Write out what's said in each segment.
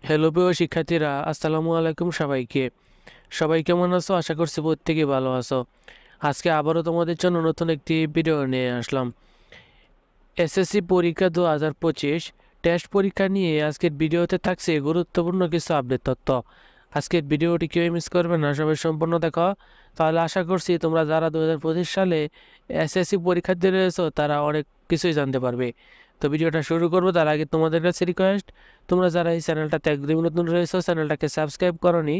Hello প্রিয় শিক্ষার্থীরা, আসসালামু আলাইকুম সবাইকে। সবাই কেমন আছো? আশা করছি প্রত্যেকেই ভালো আছো। আজকে আবারও তোমাদের জন্য নতুন একটি ভিডিও নিয়ে আসলাম। এসএসসি পরীক্ষা 2025 টেস্ট পরীক্ষা নিয়ে আজকের ভিডিওতে থাকছে গুরুত্বপূর্ণ কিছু আপডেট তথ্য। আজকের ভিডিওটি কেউ মিস করবে না, সবাই সম্পূর্ণ দেখো। তাহলে আশা করছি তোমরা যারা 2025 সালে এসএসসি পরীক্ষার্থী রয়েছো তারা অনেক কিছুই জানতে পারবে। তো ভিডিওটা শুরু করবো তার আগে তোমাদের কাছে রিকোয়েস্ট, তোমরা যারা এই চ্যানেলটাতে একদমই নতুন রয়েছো, চ্যানেলটাকে সাবস্ক্রাইব করনি,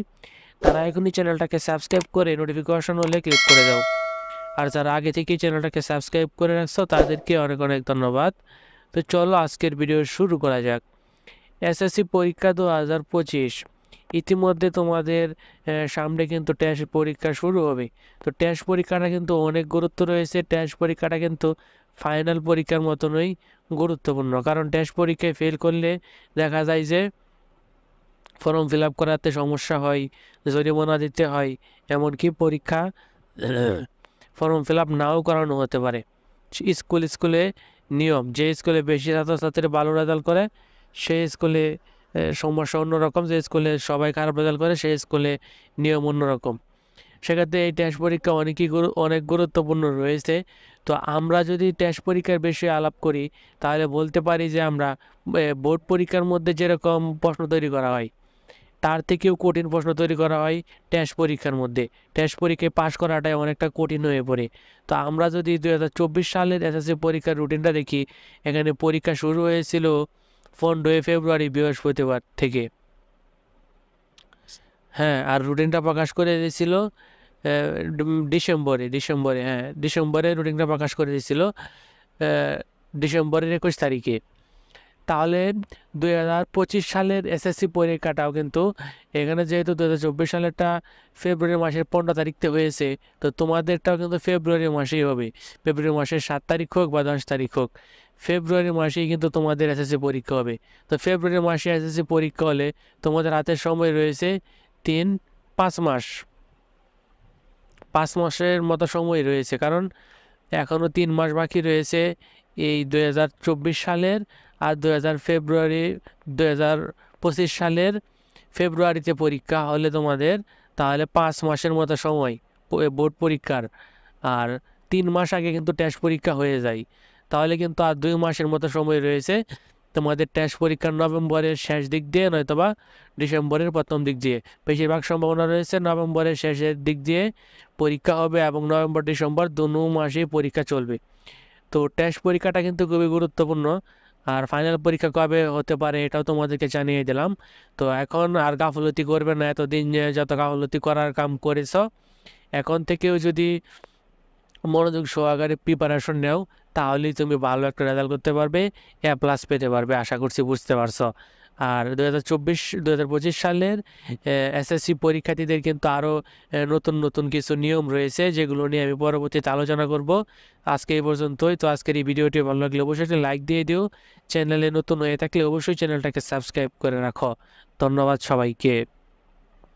তারা এখনই চ্যানেলটাকে সাবস্ক্রাইব করে নোটিফিকেশন হলে ক্লিক করে দাও। আর যারা আগে থেকেই চ্যানেলটাকে সাবস্ক্রাইব করে রাখছো তাদেরকে অনেক অনেক ধন্যবাদ। তো চলো আজকের ভিডিও শুরু করা যাক। এসএসসি পরীক্ষা 2025 ইতিমধ্যে তোমাদের সামনে কিন্তু টেস্ট পরীক্ষা শুরু হবে। তো টেস্ট পরীক্ষাটা কিন্তু অনেক গুরুত্ব রয়েছে। টেস্ট পরীক্ষাটা কিন্তু ফাইনাল পরীক্ষার মতনই গুরুত্বপূর্ণ, কারণ টেস্ট পরীক্ষায় ফেল করলে দেখা যায় যে ফর্ম ফিল আপ করাতে সমস্যা হয়, জরিমানা দিতে হয়, এমনকি পরীক্ষা ফর্ম ফিল আপ নাও করানো হতে পারে। স্কুলে নিয়ম, যে স্কুলে বেশি ছাত্রছাত্রীরা ভালো রেজাল্ট করে সেই স্কুলে সমস্যা অন্যরকম, যে স্কুলে সবাই খারাপ রেজাল্ট করে সেই স্কুলে নিয়ম অন্যরকম। সেক্ষেত্রে এই টেস্ট পরীক্ষা অনেক গুরুত্বপূর্ণ রয়েছে। তো আমরা যদি টেস্ট পরীক্ষার বিষয়ে আলাপ করি তাহলে বলতে পারি যে আমরা বোর্ড পরীক্ষার মধ্যে যেরকম প্রশ্ন তৈরি করা হয় তার থেকেও কঠিন প্রশ্ন তৈরি করা হয় টেস্ট পরীক্ষার মধ্যে। টেস্ট পরীক্ষায় পাশ করাটাই অনেকটা কঠিন হয়ে পড়ে। তো আমরা যদি 2024 সালের এসএসসি পরীক্ষার রুটিনটা দেখি, এখানে পরীক্ষা শুরু হয়েছিল 15 ফেব্রুয়ারি বৃহস্পতিবার থেকে। হ্যাঁ, আর রুটিনটা প্রকাশ করে দিয়েছিল ডিসেম্বরে রুটিনটা প্রকাশ করে দিয়েছিল ডিসেম্বরের 21 তারিখে। তাহলে 2025 সালের এসএসসি পরীক্ষাটাও কিন্তু এখানে যেহেতু 2024 সালেরটা ফেব্রুয়ারি মাসের 15 তারিখতে হয়েছে, তো তোমাদেরটাও কিন্তু ফেব্রুয়ারি মাসেই হবে। ফেব্রুয়ারি মাসের 7 তারিখ হোক বা 10 তারিখ হোক, ফেব্রুয়ারি মাসেই কিন্তু তোমাদের এসএসসি পরীক্ষা হবে। তো ফেব্রুয়ারি মাসে এসএসসি পরীক্ষা হলে তোমাদের হাতে সময় রয়েছে 5 মাস। 5 মাসের মতো সময় রয়েছে, কারণ এখনও 3 মাস বাকি রয়েছে এই 2024 সালের। আর 2025 সালের ফেব্রুয়ারিতে পরীক্ষা হলে তোমাদের তাহলে 5 মাসের মতো সময় বোর্ড পরীক্ষার। আর 3 মাস আগে কিন্তু টেস্ট পরীক্ষা হয়ে যায়। তাহলে কিন্তু আর 2 মাসের মতো সময় রয়েছে তোমাদের টেস্ট পরীক্ষার নভেম্বরের শেষ দিক দিয়ে নয়তোবা ডিসেম্বরের প্রথম দিক দিয়ে। বেশিরভাগ সম্ভাবনা রয়েছে নভেম্বরের শেষের দিক দিয়ে পরীক্ষা হবে এবং নভেম্বর ডিসেম্বর দুনো মাসেই পরীক্ষা চলবে। তো টেস্ট পরীক্ষাটা কিন্তু খুবই গুরুত্বপূর্ণ। আর ফাইনাল পরীক্ষা কবে হতে পারে এটাও তোমাদেরকে জানিয়ে দিলাম। তো এখন আর গাফলতি করবে না, এতদিন যত গাফলতি করার কাম করেছ, এখন থেকেও যদি মনোযোগ সহকারে প্রিপারেশন নেও তাহলেই তুমি ভালো একটা রেজাল্ট করতে পারবে, A+ পেতে পারবে। আশা করছি বুঝতে পারছো। আর 2025 সালের এসএসসি পরীক্ষার্থীদের কিন্তু আরও নতুন নতুন কিছু নিয়ম রয়েছে, যেগুলো নিয়ে আমি পরবর্তীতে আলোচনা করব। আজকে এই পর্যন্তই। তো আজকের এই ভিডিওটি ভালো লাগলে অবশ্যই একটা লাইক দিয়ে দিও। চ্যানেলে নতুন হয়ে থাকলে অবশ্যই চ্যানেলটাকে সাবস্ক্রাইব করে রাখো। ধন্যবাদ সবাইকে।